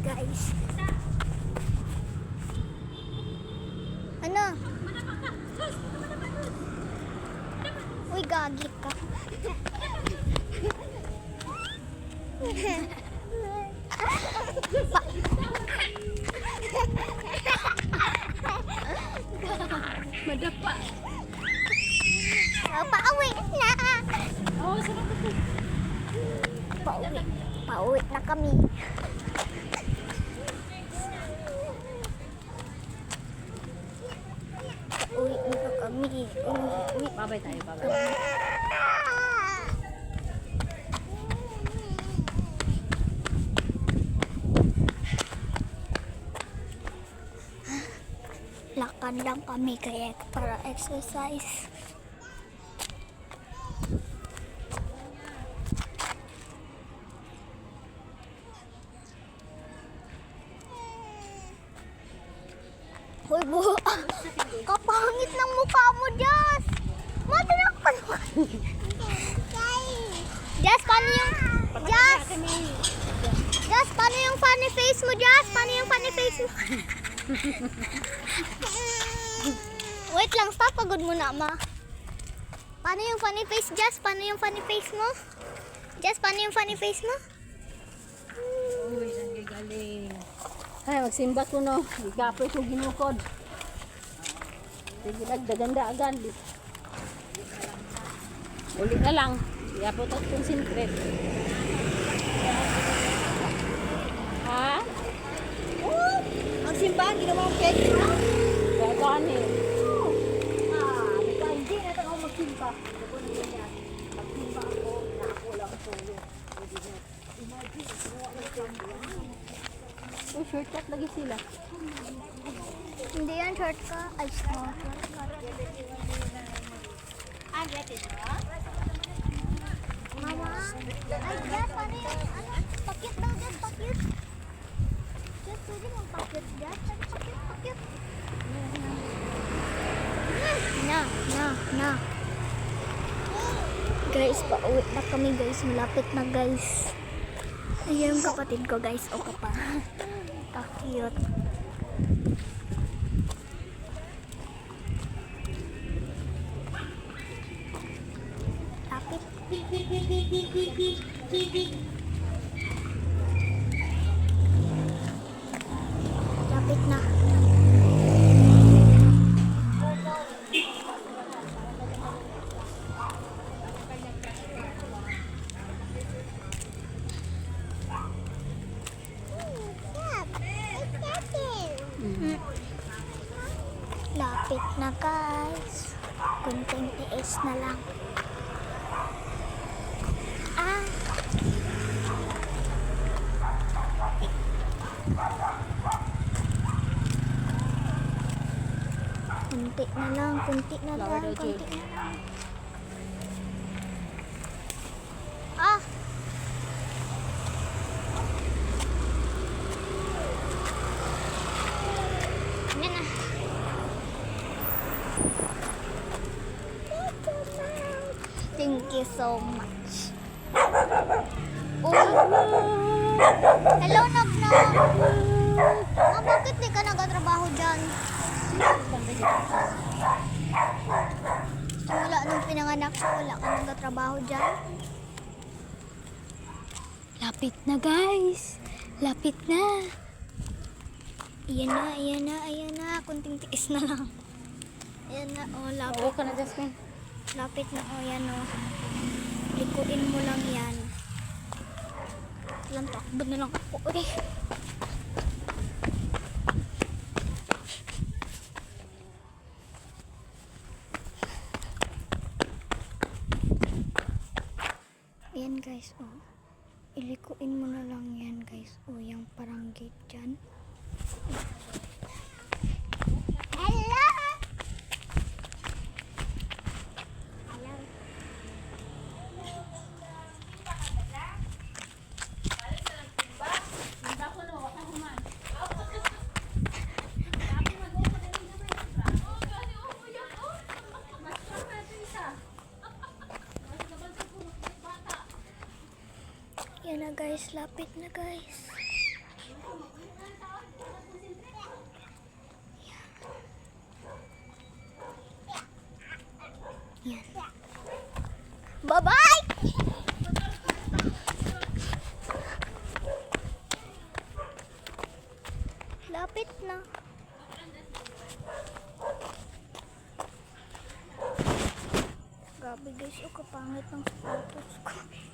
guys. Ano? Uy, gagi ka. Madapa. Oh, pauwi na. Oh, sarap ito. Pauwi na kami. Uwi na kami. Uwi. Babay tayo, babay. Lakad lang kami kaya para exercise. Hoy, buho. Kapangit ng mukha mo, Jess. Matinakpan mo. Jess, paano yung... Jess! Jess, paano yung funny face mo, Jess? Paano yung funny face mo? Wait lang, stop. Pagod mo na, ma. Paano yung funny face, Jess? Paano yung funny face mo? Jess, paano yung funny face mo? Uy, saan kayo galing? Ay, magsimba ko no. Igapoy ko ginukod. Sige, nagdagandagan. Ulit na lang. Igapoy ko itong sinkret. Ha? Ang simbahan, ginawa ang cake. Gagawin eh. Hindi na ako magsimba. Magsimba ako, na ako lang solo. Uy, shortcut lagi sila. Hindi yan shortcut. Ay, small shortcut. Get it, Mama? Ay, Jess, paano yung, ano? Pakyut daw, Jess, pakyut. Jess, pwede mong pakyut, Jess. Pakyut. Na. Guys, pauwi na kami, guys. Malapit na, guys. Ayan yung kapatid ko, guys. O ka pa. Cute. Lapit. Lapit na. Lapit na, guys. Kunting tiis na lang. Kunti na lang. Kunti na lang. Yan na. Thank you so much. Hello, Nagnog. Bakit di ka nagatrabaho dyan? Wala nung pinanganak ko, wala ka nagatrabaho dyan? Lapit na, guys. Lapit na. Ayan na. Kunting tiis na lang. Ayan na, lapit. Oo ka na, Jasmine. Lapit na, yan likuin mo lang yan. Lang, takbo na lang ako. Okay. Ayan, guys, ilikuin mo na lang yan, guys. Yung parang gate dyan. Hello! Yan na, guys, lapit na, guys. malapit na. Grabe guys, oh, kapangit ng sapatos ko.